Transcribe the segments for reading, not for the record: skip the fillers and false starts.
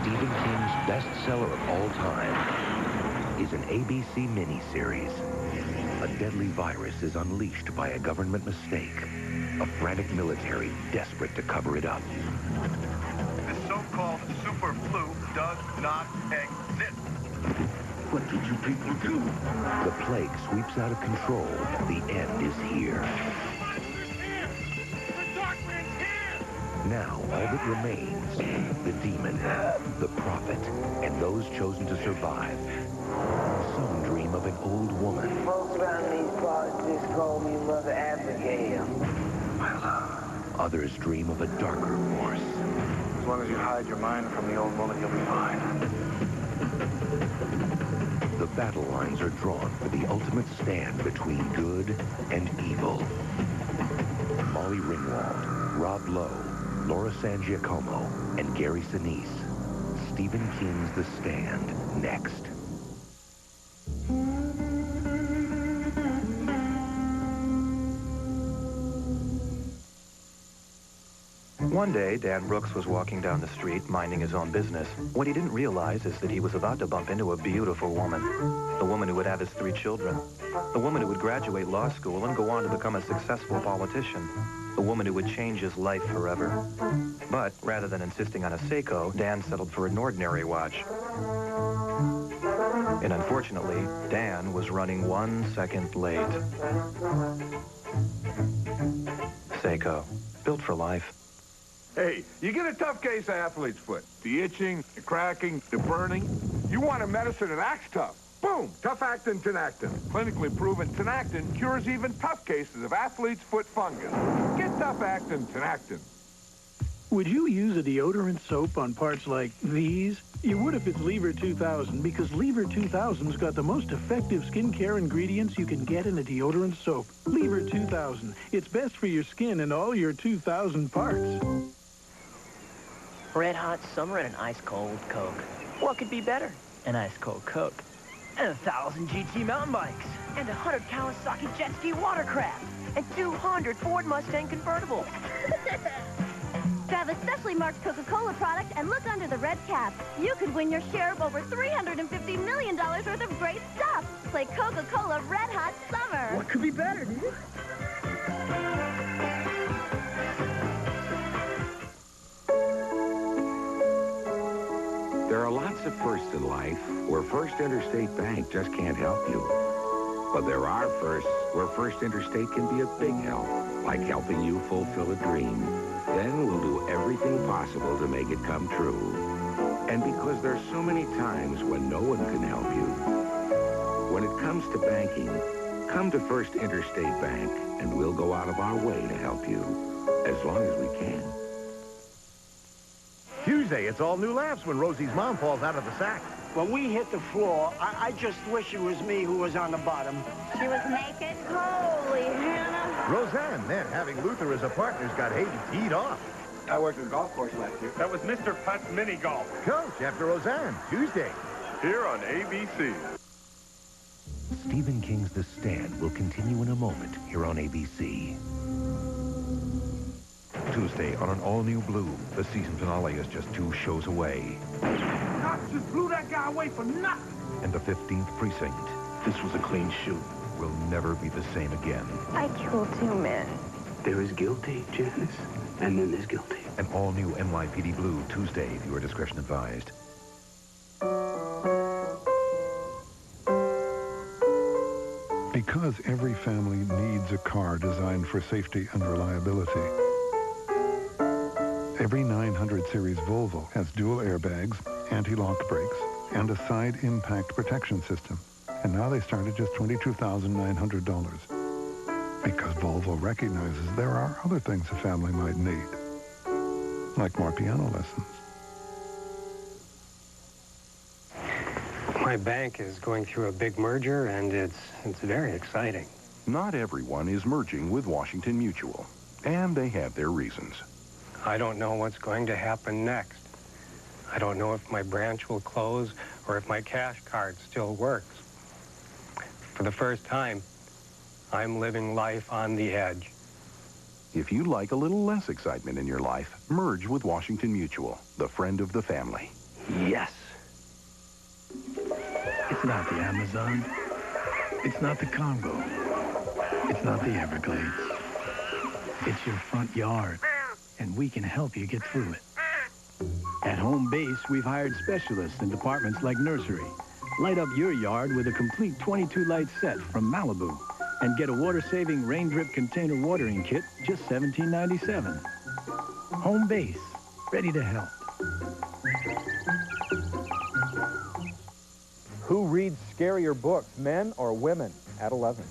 Stephen King's bestseller of all time is an ABC miniseries. A deadly virus is unleashed by a government mistake. A frantic military desperate to cover it up. The so-called super flu does not exist. What did you people do? The plague sweeps out of control. The end is here. The dark man's here! Now, all that remains, the demon, the prophet, and those chosen to survive. Some dream of an old woman. Folks around these parts just call me Mother Abigail. My love. Others dream of a darker force. As long as you hide your mind from the old woman, you'll be fine. The battle lines are drawn for the ultimate stand between good and evil. Molly Ringwald, Rob Lowe, Laura Sangiacomo, and Gary Sinise. Stephen King's The Stand, next. One day, Dan Brooks was walking down the street, minding his own business. What he didn't realize is that he was about to bump into a beautiful woman. The woman who would have his 3 children. The woman who would graduate law school and go on to become a successful politician. The woman who would change his life forever. But rather than insisting on a Seiko, Dan settled for an ordinary watch. And unfortunately, Dan was running 1 second late. Seiko, built for life. Hey, you get a tough case of athlete's foot. The itching, the cracking, the burning. You want a medicine that acts tough. Boom! Tough-actin Tinactin. Clinically proven Tinactin cures even tough cases of athlete's foot fungus. Get tough-actin Tinactin. Would you use a deodorant soap on parts like these? You would if it's Lever 2000, because Lever 2000's got the most effective skincare ingredients you can get in a deodorant soap. Lever 2000. It's best for your skin and all your 2,000 parts. Red hot summer and an ice-cold Coke. What could be better? An ice-cold Coke. And 1,000 GT mountain bikes. And 100 Kawasaki jet ski watercraft. And 200 Ford Mustang convertibles. Grab a specially marked Coca-Cola product and look under the red cap. You could win your share of over $350 million worth of great stuff. Play Coca-Cola Red Hot Summer. What could be better, dude? There are lots of firsts in life where First Interstate Bank just can't help you. But there are firsts where First Interstate can be a big help, like helping you fulfill a dream. Then we'll do everything possible to make it come true. And because there's so many times when no one can help you, when it comes to banking, come to First Interstate Bank, and we'll go out of our way to help you, as long as we can. Tuesday, it's all new laughs when Rosie's mom falls out of the sack. When we hit the floor, I just wish it was me who was on the bottom. She was naked? Holy Hannah. Roseanne, then, having Luther as a partner's got Hayden teed off. I worked in a golf course last year. That was Mr. Putt's mini golf. Coach, after Roseanne, Tuesday. Here on ABC. Stephen King's The Stand will continue in a moment here on ABC. Tuesday on an all-new Blue. The season finale is just 2 shows away. Cops just blew that guy away for nothing. And the 15th Precinct This was a clean shoot. will never be the same again. I killed 2 men. There is guilty, Janice, and then there's guilty. An all-new NYPD Blue, Tuesday. Viewer discretion advised. Because every family needs a car designed for safety and reliability. Every 900 series Volvo has dual airbags, anti-lock brakes, and a side impact protection system. And now they start at just $22,900. Because Volvo recognizes there are other things a family might need, like more piano lessons. My bank is going through a big merger, and it's very exciting. Not everyone is merging with Washington Mutual, and they have their reasons. I don't know what's going to happen next. I don't know if my branch will close or if my cash card still works. For the first time, I'm living life on the edge. If you like a little less excitement in your life, merge with Washington Mutual, the friend of the family. Yes. It's not the Amazon. It's not the Congo. It's not the Everglades. It's your front yard, and we can help you get through it. At Home Base, we've hired specialists in departments like nursery. Light up your yard with a complete 22-light set from Malibu and get a water-saving rain drip container watering kit, just $17.97. Home Base, ready to help. Who reads scarier books, men or women? At 11.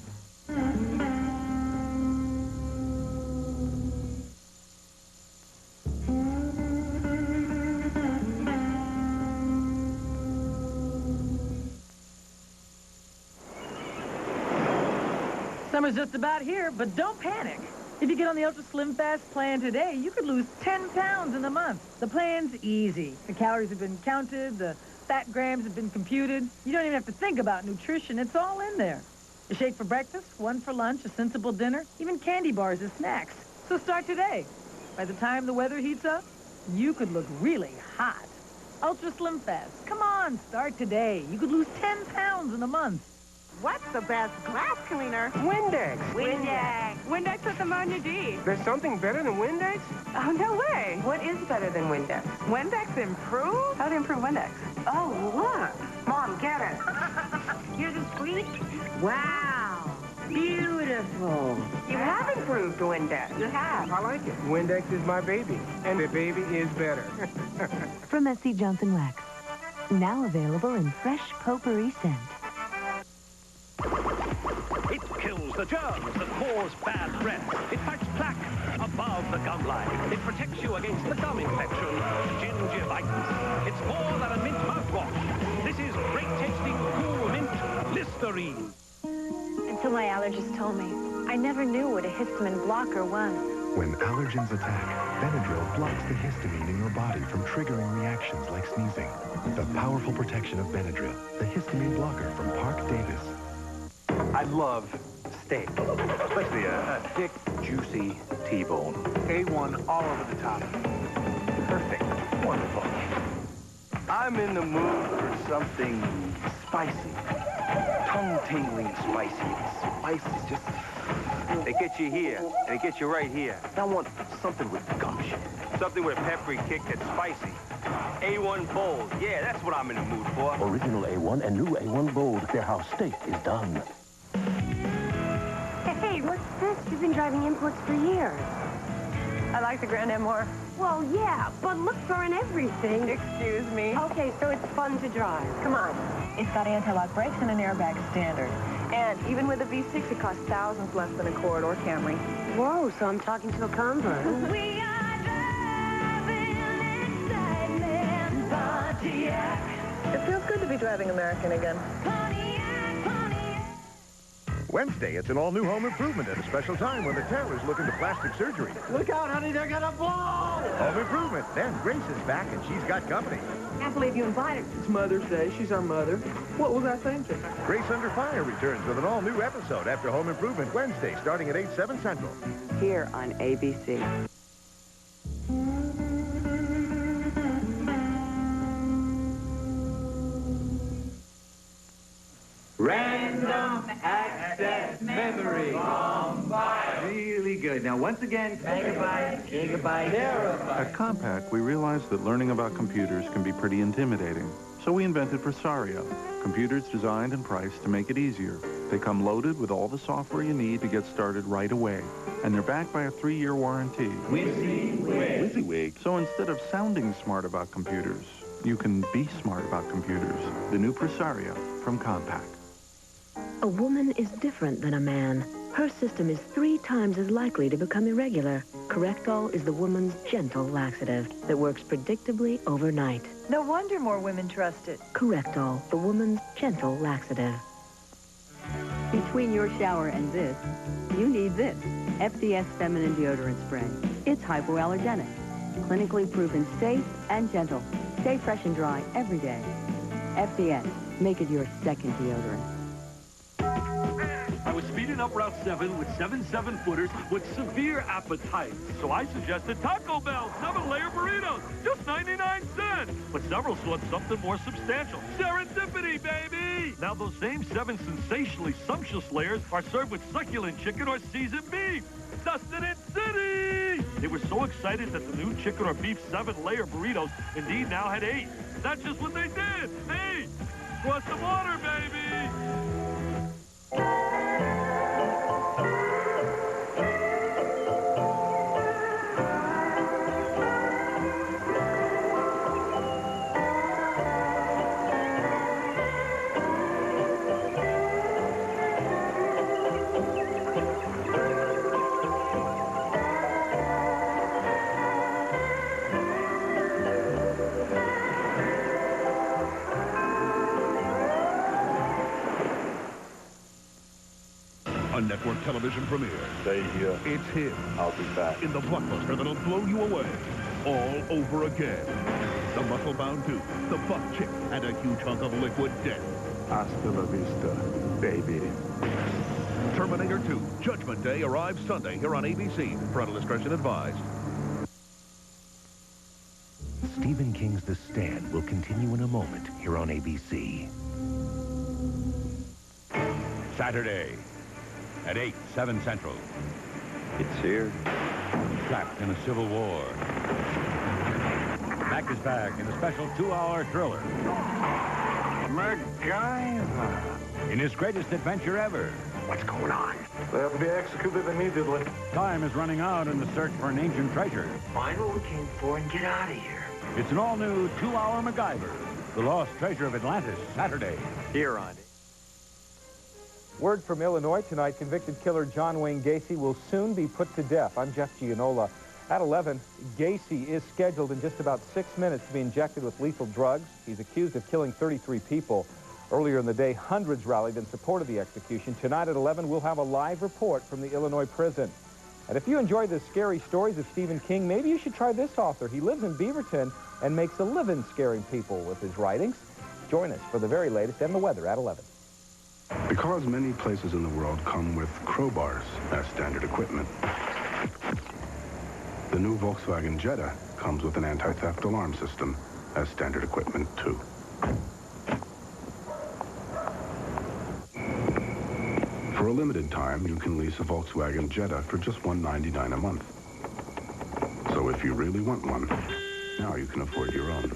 Summer's just about here, but don't panic. If you get on the Ultra Slim Fast plan today, you could lose 10 pounds in a month. The plan's easy. The calories have been counted, the fat grams have been computed. You don't even have to think about nutrition. It's all in there. A shake for breakfast, one for lunch, a sensible dinner, even candy bars as snacks. So start today. By the time the weather heats up, you could look really hot. Ultra Slim Fast. Come on, start today. You could lose 10 pounds in a month. What's the best glass cleaner? Windex. Windex. Windex with ammonia D. There's something better than Windex? Oh, no way. What is better than Windex? Windex improved? How to improve Windex? Oh, look. Mom, get it. Here's a squeak. Wow. Beautiful. You have improved Windex. You have. I like it. Windex is my baby, and the baby is better. From S.C. Johnson Wax. Now available in fresh potpourri scent. It kills the germs that cause bad breath. It fights plaque above the gum line. It protects you against the gum infection, gingivitis. It's more than a mint mouthwash. This is great tasting, cool mint Listerine. Until my allergist told me, I never knew what a histamine blocker was. When allergens attack, Benadryl blocks the histamine in your body from triggering reactions like sneezing. The powerful protection of Benadryl, the histamine blocker from Park Davis. I love steak, especially a thick, juicy T-bone. A1 all over the top. Perfect. Wonderful. I'm in the mood for something spicy. Tongue-tingling spicy. Spice is just... It gets you here, and it gets you right here. I want something with gumption. Something with a peppery kick that's spicy. A1 Bold. Yeah, that's what I'm in the mood for. Original A1 and new A1 Bold. They're how steak is done. Hey, what's this? You've been driving imports for years. I like the Grand Am more. Well, yeah, but looks aren't everything. Excuse me. Okay, so it's fun to drive. Come on. It's got anti-lock brakes and an airbag standard. And even with a V6, it costs thousands less than a Accord or Camry. Whoa, so I'm talking to a convert. We are driving excitement, Pontiac. It feels good to be driving American again. Wednesday, it's an all-new home improvement at a special time when the Taylors look into plastic surgery. Look out, honey, they're gonna blow! Home improvement. Then Grace is back and she's got company. Can't believe you invited. It's Mother's Day. She's our mother. What was I thinking? Grace Under Fire returns with an all-new episode after Home Improvement Wednesday, starting at 8, 7 Central. Here on ABC. Random access memory. Really good. Now, once again, gigabyte, gigabyte, terabyte. At Compaq, we realized that learning about computers can be pretty intimidating. So we invented Presario, computers designed and priced to make it easier. They come loaded with all the software you need to get started right away. And they're backed by a 3-year warranty. WYSIWYG. So instead of sounding smart about computers, you can be smart about computers. The new Presario from Compaq. A woman is different than a man. Her system is 3 times as likely to become irregular. Correctol is the woman's gentle laxative that works predictably overnight. No wonder more women trust it. Correctol, the woman's gentle laxative. Between your shower and this, you need this. FDS Feminine Deodorant Spray. It's hypoallergenic. Clinically proven safe and gentle. Stay fresh and dry every day. FDS. Make it your second deodorant. I was speeding up Route 7 with 7 7-footers with severe appetite. So I suggested Taco Bell 7-layer burritos, just 99 cents. But several sought something more substantial. Serendipity, baby! Now those same 7 sensationally sumptuous layers are served with succulent chicken or seasoned beef. Sustenance City! They were so excited that the new chicken or beef 7-layer burritos indeed now had 8. That's just what they did. 8! Cross the border, baby! A network television premiere. Stay here. It's him. I'll be back. In the blockbuster that'll blow you away. All over again. The muscle-bound tooth, the buff chick, and a huge hunk of liquid death. Hasta la vista, baby. Terminator 2, Judgment Day arrives Sunday here on ABC. Parental discretion advised. Stephen King's The Stand will continue in a moment here on ABC. Saturday at 8, 7 Central. It's here. Trapped in a civil war. Mac is back in a special 2-hour thriller. MacGyver. In his greatest adventure ever. What's going on? They have to be executed immediately. Time is running out in the search for an ancient treasure. Find what we came for and get out of here. It's an all-new 2-hour MacGyver. The Lost Treasure of Atlantis, Saturday. Here on it. Word from Illinois tonight, convicted killer John Wayne Gacy will soon be put to death. I'm Jeff Gianola. At 11, Gacy is scheduled in just about 6 minutes to be injected with lethal drugs. He's accused of killing 33 people. Earlier in the day, hundreds rallied in support of the execution. Tonight at 11, we'll have a live report from the Illinois prison. And if you enjoy the scary stories of Stephen King, maybe you should try this author. He lives in Beaverton and makes a living scaring people with his writings. Join us for the very latest and the weather at 11. Because many places in the world come with crowbars as standard equipment, the new Volkswagen Jetta comes with an anti-theft alarm system as standard equipment, too. For a limited time, you can lease a Volkswagen Jetta for just $199 a month. So if you really want one, now you can afford your own.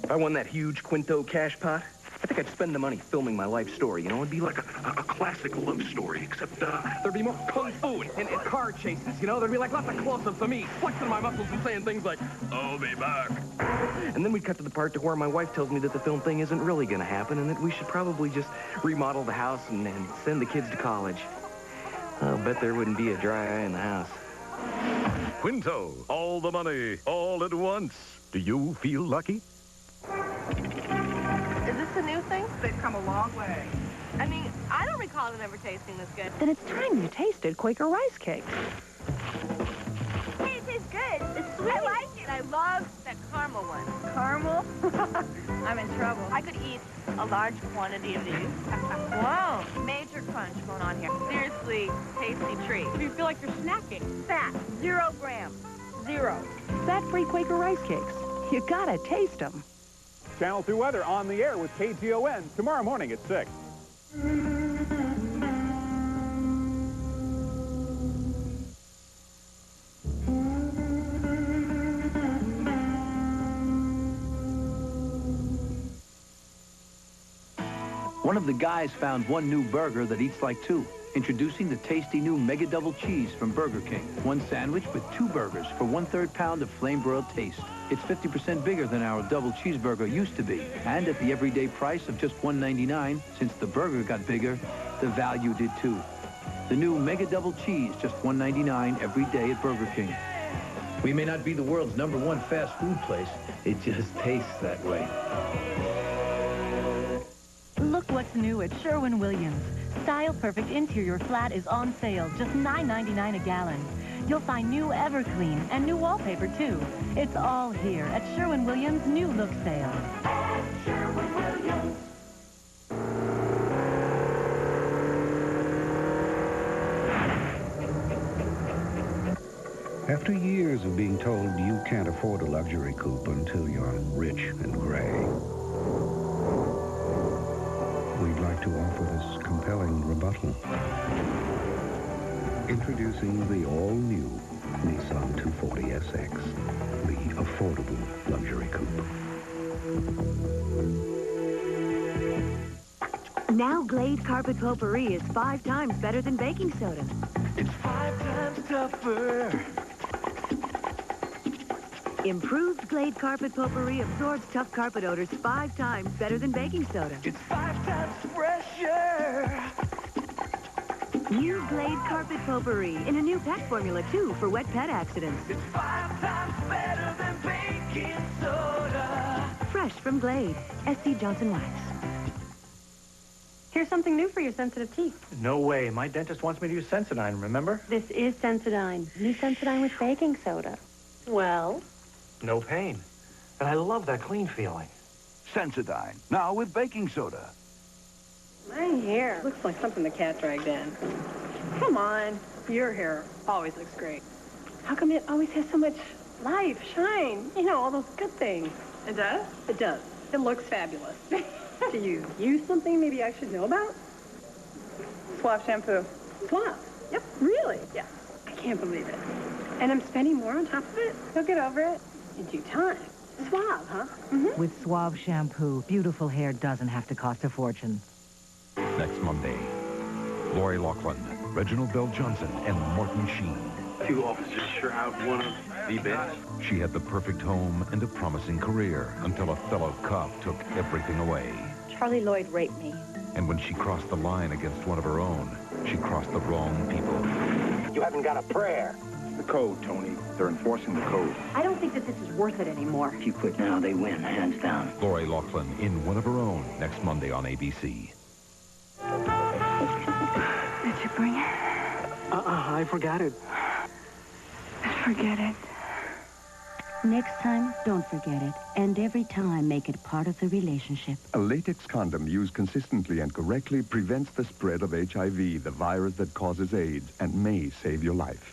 If I won that huge Quinto cash pot, I think I'd spend the money filming my life story. You know, it'd be like a classic love story, except there'd be more kung fu and car chases, you know? There'd be like lots of close-ups of me flexing my muscles and saying things like, "I'll be back." And then we'd cut to the part to where my wife tells me that the film thing isn't really going to happen and that we should probably just remodel the house and send the kids to college. I'll bet there wouldn't be a dry eye in the house. Quinto, all the money, all at once. Do you feel lucky? Is this a new thing? They've come a long way. I mean, I don't recall it ever tasting this good. Then it's time you tasted Quaker rice cakes. Hey, it tastes good. It's sweet. I like it. I love that caramel one. Caramel? I'm in trouble. I could eat a large quantity of these. Wow. Major crunch going on here. Seriously, tasty treat. You feel like you're snacking. Fat, 0 grams. 0. Fat-free Quaker rice cakes. You gotta taste them. Channel 2 weather on the air with KTON tomorrow morning at 6. One of the guys found one new burger that eats like two. Introducing the tasty new Mega Double Cheese from Burger King. One sandwich with 2 burgers for 1/3 pound of flame-broiled taste. It's 50% bigger than our double cheeseburger used to be. And at the everyday price of just $1.99, since the burger got bigger, the value did too. The new Mega Double Cheese, just $1.99 every day at Burger King. We may not be the world's #1 fast food place. It just tastes that way. Look what's new at Sherwin-Williams. Style Perfect interior flat is on sale, just $9.99 a gallon. You'll find new Everclean and new wallpaper, too. It's all here at Sherwin-Williams' New Look Sale. Sherwin-Williams. After years of being told you can't afford a luxury coupe until you're rich and gray, we'd like to offer this compelling rebuttal. Introducing the all-new Nissan 240SX, the affordable luxury coupe. Now Glade Carpet Potpourri is 5 times better than baking soda. It's 5 times tougher. Improved Glade Carpet Potpourri absorbs tough carpet odors 5 times better than baking soda. It's 5 times fresher. New Glade Carpet Potpourri in a new pet formula, too, for wet pet accidents. It's 5 times better than baking soda. Fresh from Glade. S.C. Johnson Wax. Here's something new for your sensitive teeth. No way. My dentist wants me to use Sensodyne, remember? This is Sensodyne. New Sensodyne with baking soda. Well? No pain. And I love that clean feeling. Sensodyne, now with baking soda. My hair looks like something the cat dragged in. Come on. Your hair always looks great. How come it always has so much life, shine, you know, all those good things? It does? It does. It looks fabulous. Do you use something maybe I should know about? Suave shampoo. Suave? Yep. Really? Yeah. I can't believe it. And I'm spending more on top of it? You'll get over it in due time. Suave, huh? Mm-hmm. With Suave shampoo, beautiful hair doesn't have to cost a fortune. Next Monday, Lori Loughlin, Reginald Bell Johnson, and Martin Sheen. 2 officers sure out one of the best. She had the perfect home and a promising career until a fellow cop took everything away. Charlie Lloyd raped me. And when she crossed the line against one of her own, she crossed the wrong people. You haven't got a prayer. The code, Tony. They're enforcing the code. I don't think that this is worth it anymore. If you quit now, they win, hands down. Lori Loughlin in One of Her Own next Monday on ABC. Did you bring it? I forgot it. Forget it. Next time, don't forget it. And every time, make it part of the relationship. A latex condom used consistently and correctly prevents the spread of HIV, the virus that causes AIDS, and may save your life.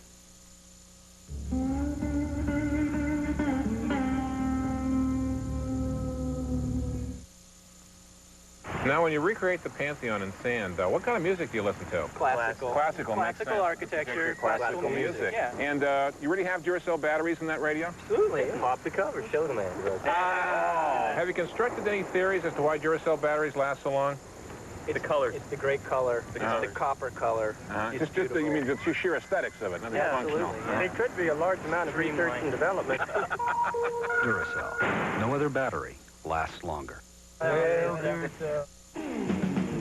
Now, when you recreate the Pantheon in sand, what kind of music do you listen to? Classical. Classical. Classical architecture. Classical music. Yeah. And you already have Duracell batteries in that radio? Absolutely. Pop the cover. Show the man. Have you constructed any theories as to why Duracell batteries last so long? It's the color. It's the great color. It's the copper color. Just you mean the sheer aesthetics of it, nothing functional. Absolutely. It could be a large amount of research and development. Duracell. No other battery lasts longer.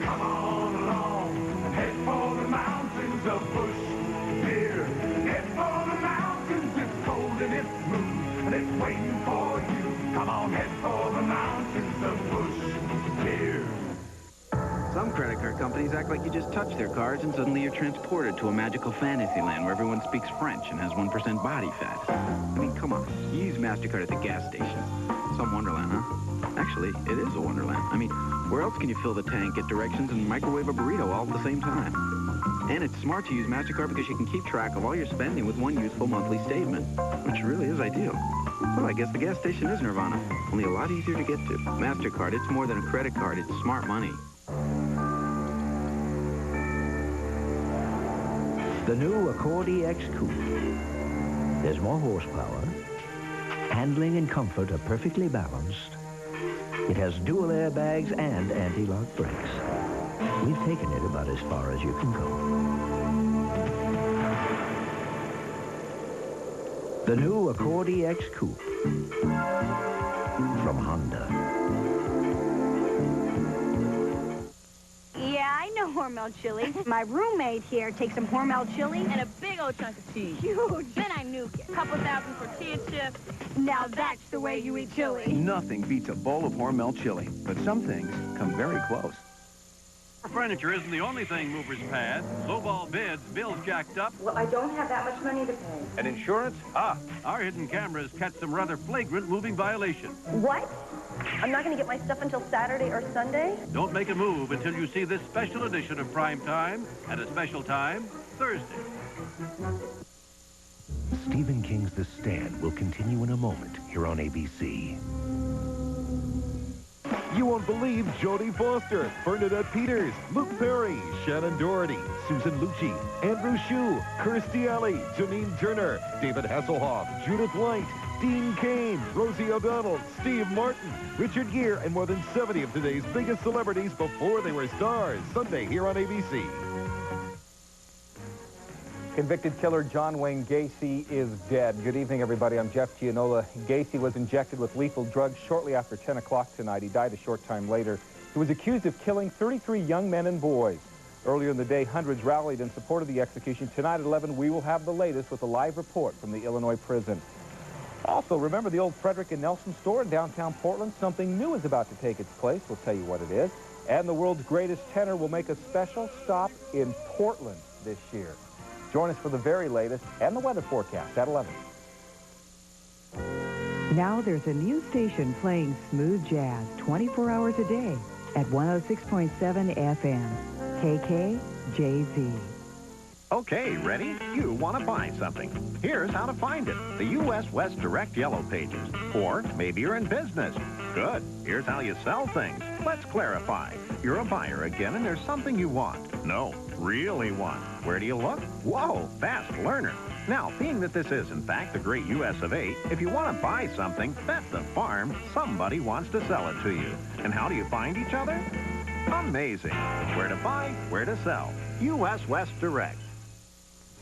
Come on along and head for the mountains of Bush Beer. Head for the mountains, it's cold and it's smooth, and it's waiting for you. Come on, head for the mountains of Bush Beer. Some credit card companies act like you just touch their cards and suddenly you're transported to a magical fantasy land where everyone speaks French and has 1% body fat. I mean, come on. You use MasterCard at the gas station. Some wonderland, huh? Actually, it is a wonderland. I mean, where else can you fill the tank, get directions, and microwave a burrito all at the same time? And it's smart to use MasterCard because you can keep track of all your spending with one useful monthly statement, which really is ideal. Well, I guess the gas station is nirvana, only a lot easier to get to. MasterCard, it's more than a credit card, it's smart money. The new Accord EX Coupe. There's more horsepower. Handling and comfort are perfectly balanced. It has dual airbags and anti-lock brakes. We've taken it about as far as you can go. The new Accord EX Coupe from Honda. Yeah, I know Hormel chili. My roommate here takes some Hormel chili And a big old chunk of cheese. huge. Then I nuke it. Couple thousand tortilla chips. Now that's the way you eat chili. Nothing beats a bowl of Hormel chili, but some things come very close. Furniture isn't the only thing movers pad. Lowball bids, bills jacked up. Well, I don't have that much money to pay. And insurance? Our hidden cameras catch some rather flagrant moving violation. What? I'm not going to get my stuff until Saturday or Sunday? Don't make a move until you see this special edition of Prime Time at a special time, Thursday. Stephen King's The Stand will continue in a moment here on ABC. You won't believe Jodie Foster, Bernadette Peters, Luke Perry, Shannon Doherty, Susan Lucci, Andrew Shue, Kirstie Alley, Janine Turner, David Hasselhoff, Judith Light, Dean Cain, Rosie O'Donnell, Steve Martin, Richard Gere, and more than 70 of today's biggest celebrities before they were stars. Sunday here on ABC. Convicted killer John Wayne Gacy is dead. Good evening, everybody. I'm Jeff Gianola. Gacy was injected with lethal drugs shortly after 10 o'clock tonight. He died a short time later. He was accused of killing 33 young men and boys. Earlier in the day, hundreds rallied in support of the execution. Tonight at 11, we will have the latest with a live report from the Illinois prison. Also, remember the old Frederick and Nelson store in downtown Portland? Something new is about to take its place. We'll tell you what it is. And the world's greatest tenor will make a special stop in Portland this year. Join us for the very latest and the weather forecast at 11. Now there's a new station playing smooth jazz 24 hours a day at 106.7 FM, KKJZ. Okay, ready? You want to buy something. Here's how to find it. The U.S. West Direct Yellow Pages. Or maybe you're in business. Good. Here's how you sell things. Let's clarify. You're a buyer again, and there's something you want. No, really want. Where do you look? Whoa, fast learner. Now, being that this is, in fact, the great U.S. of A., if you want to buy something, bet the farm somebody wants to sell it to you. And how do you find each other? Amazing. Where to buy, where to sell. U.S. West Direct.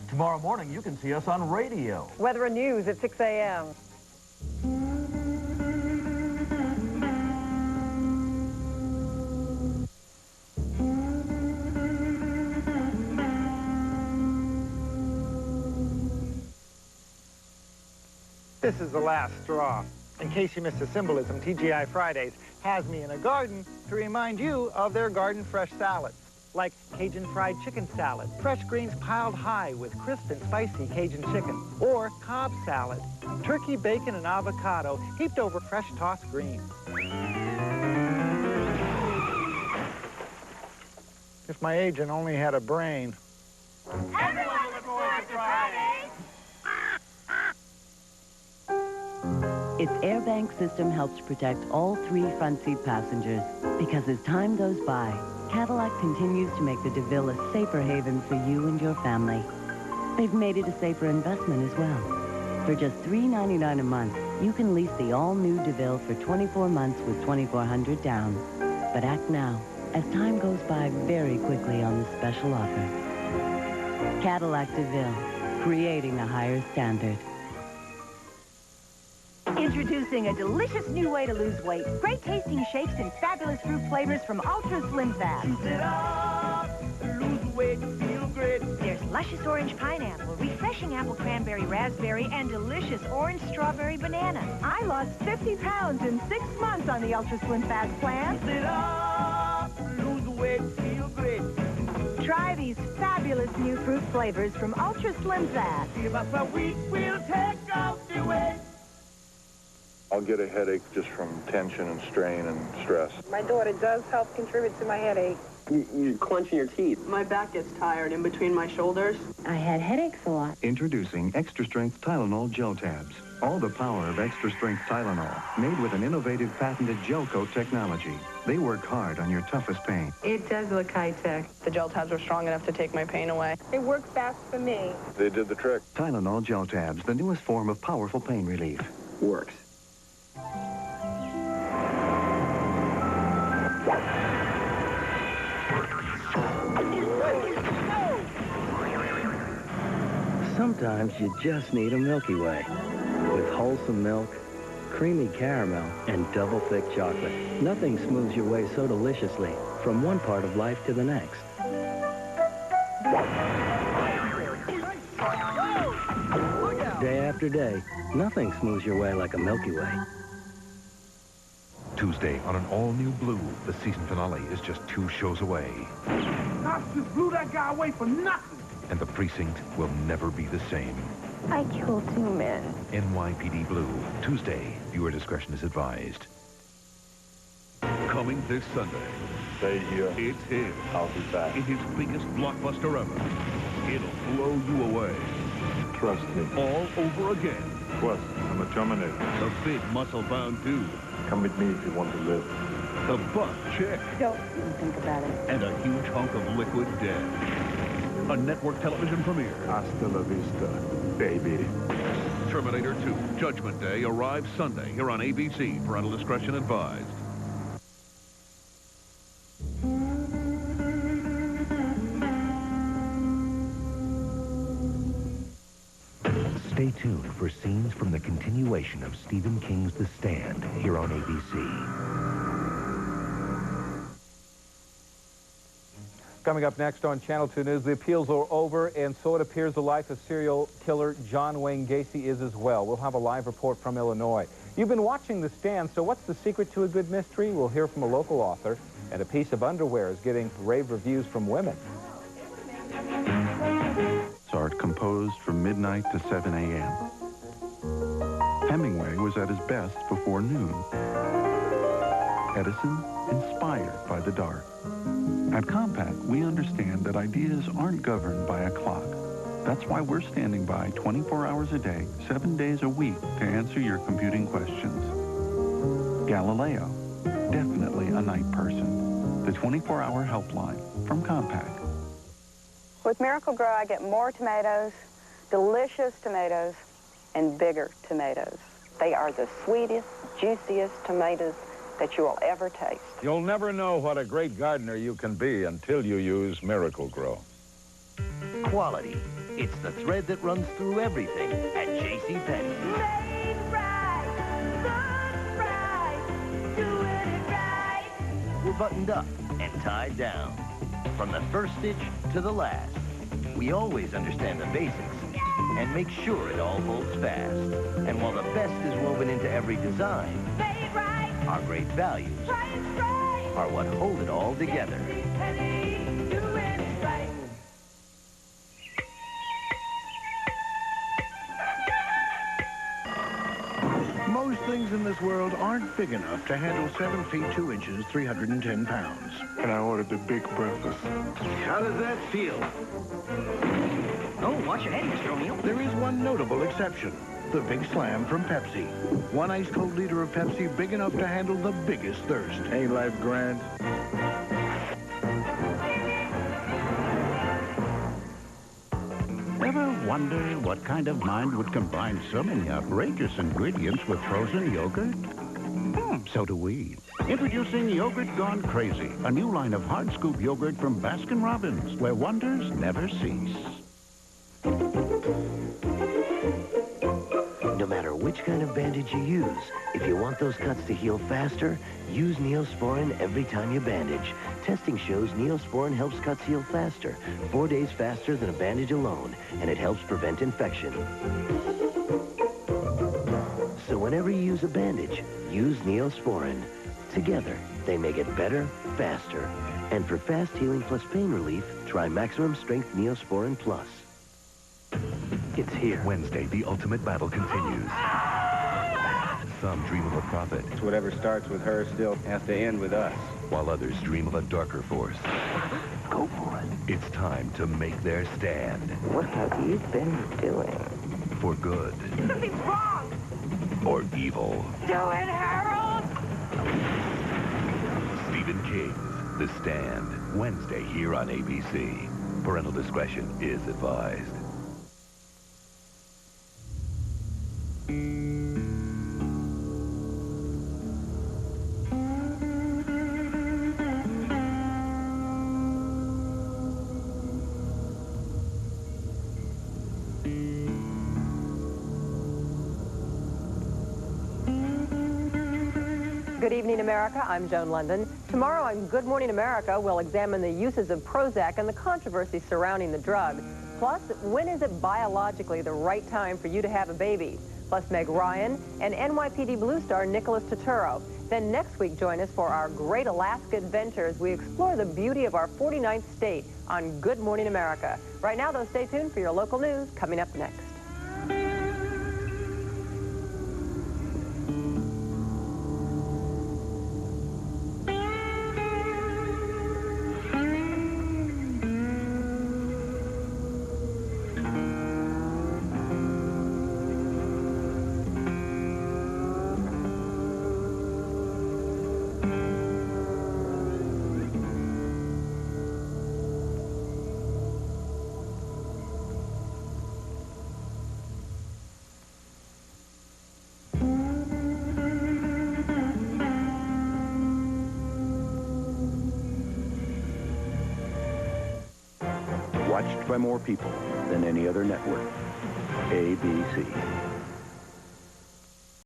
Tomorrow morning, you can see us on radio. Weather and news at 6 a.m. This is the last straw. In case you missed the symbolism, TGI Fridays has me in a garden to remind you of their garden fresh salads. Like Cajun fried chicken salad, fresh greens piled high with crisp and spicy Cajun chicken. Or Cobb salad, turkey, bacon, and avocado heaped over fresh tossed greens. If my agent only had a brain. Everyone look forward to Friday. Its airbag system helps protect all 3 front seat passengers. Because as time goes by, Cadillac continues to make the DeVille a safer haven for you and your family. They've made it a safer investment as well. For just $399 a month, you can lease the all-new DeVille for 24 months with $2,400 down. But act now, as time goes by very quickly on this special offer. Cadillac DeVille, creating a higher standard. Introducing a delicious new way to lose weight. Great tasting shakes and fabulous fruit flavors from Ultra Slim Fast. Juice it up, lose weight, feel great. There's luscious orange pineapple, refreshing apple cranberry raspberry, and delicious orange strawberry banana. I lost 50 pounds in 6 months on the Ultra Slim Fast plan. Juice it up, lose weight, feel great. Try these fabulous new fruit flavors from Ultra Slim Fast. Give us a week, we'll take out the weight. I'll get a headache just from tension and strain and stress. My daughter does help contribute to my headache. You're clenching your teeth. My back gets tired in between my shoulders. I had headaches a lot. Introducing Extra Strength Tylenol Gel Tabs. All the power of Extra Strength Tylenol, made with an innovative patented gel coat technology. They work hard on your toughest pain. It does look high-tech. The gel tabs were strong enough to take my pain away. It worked fast for me. They did the trick. Tylenol Gel Tabs, the newest form of powerful pain relief. Works. Sometimes you just need a Milky Way. With wholesome milk, creamy caramel, and double-thick chocolate. Nothing smooths your way so deliciously from one part of life to the next. Day after day, nothing smooths your way like a Milky Way. Tuesday on an all-new Blue, the season finale is just 2 shows away. Cops just blew that guy away for nothing. And the precinct will never be the same. I killed 2 men. NYPD Blue, Tuesday. Viewer discretion is advised. Coming this Sunday. Stay here. It's his. I'll be back. In his biggest blockbuster ever. It'll blow you away. Trust me. All over again. What? I'm a Terminator. The big muscle-bound dude. Come with me if you want to live. The buff chick. Don't even think about it. And a huge hunk of liquid death. A network television premiere. Hasta la vista, baby. Terminator 2, Judgment Day, arrives Sunday here on ABC. Parental discretion advised. Stay tuned for scenes from the continuation of Stephen King's The Stand here on ABC. Coming up next on Channel 2 News, the appeals are over, and so it appears the life of serial killer John Wayne Gacy is as well. We'll have a live report from Illinois. You've been watching The Stand, so what's the secret to a good mystery? We'll hear from a local author, and a piece of underwear is getting rave reviews from women. Art composed from midnight to 7 a.m. Hemingway was at his best before noon. Edison inspired by the dark. At Compaq, we understand that ideas aren't governed by a clock. That's why we're standing by 24 hours a day, 7 days a week to answer your computing questions. Galileo, definitely a night person. The 24-hour helpline from Compaq. With Miracle Grow, I get more tomatoes, delicious tomatoes, and bigger tomatoes. They are the sweetest, juiciest tomatoes that you will ever taste. You'll never know what a great gardener you can be until you use Miracle Grow. Quality. It's the thread that runs through everything at JCPenney. Made right, good right, doing it right. We're buttoned up and tied down. From the first stitch to the last, we always understand the basics and make sure it all holds fast. And while the best is woven into every design, our great values are what hold it all together. Most things in this world aren't big enough to handle 7 feet 2 inches, 310 pounds. And I ordered the big breakfast. How does that feel? Oh, watch your head, Mr. O'Neill. There is one notable exception. The Big Slam from Pepsi. One ice-cold liter of Pepsi big enough to handle the biggest thirst. Ain't life grand? Ever wonder what kind of mind would combine so many outrageous ingredients with frozen yogurt? So do we. Introducing Yogurt Gone Crazy, a new line of hard scoop yogurt from Baskin-Robbins, where wonders never cease. No matter which kind of bandage you use, if you want those cuts to heal faster, use Neosporin every time you bandage. Testing shows Neosporin helps cuts heal faster, 4 days faster than a bandage alone, and it helps prevent infection. So whenever you use a bandage, use Neosporin. Together, they make it better, faster. And for fast healing plus pain relief, try Maximum Strength Neosporin Plus. It's here. Wednesday, the ultimate battle continues. Some dream of a prophet. Whatever starts with her still has to end with us. While others dream of a darker force. Go for it. It's time to make their stand. What have you been doing? For good. Something's wrong. Or evil. Do it, Harold. Stephen King's The Stand. Wednesday here on ABC. Parental discretion is advised. Good evening, America. I'm Joan London. Tomorrow on Good Morning America, we'll examine the uses of Prozac and the controversy surrounding the drug. Plus, when is it biologically the right time for you to have a baby? Plus, Meg Ryan and NYPD Blue star Nicholas Turturro. Then next week, join us for our Great Alaska Adventures. We explore the beauty of our 49th state on Good Morning America. Right now, though, stay tuned for your local news coming up next. Watched by more people than any other network. ABC.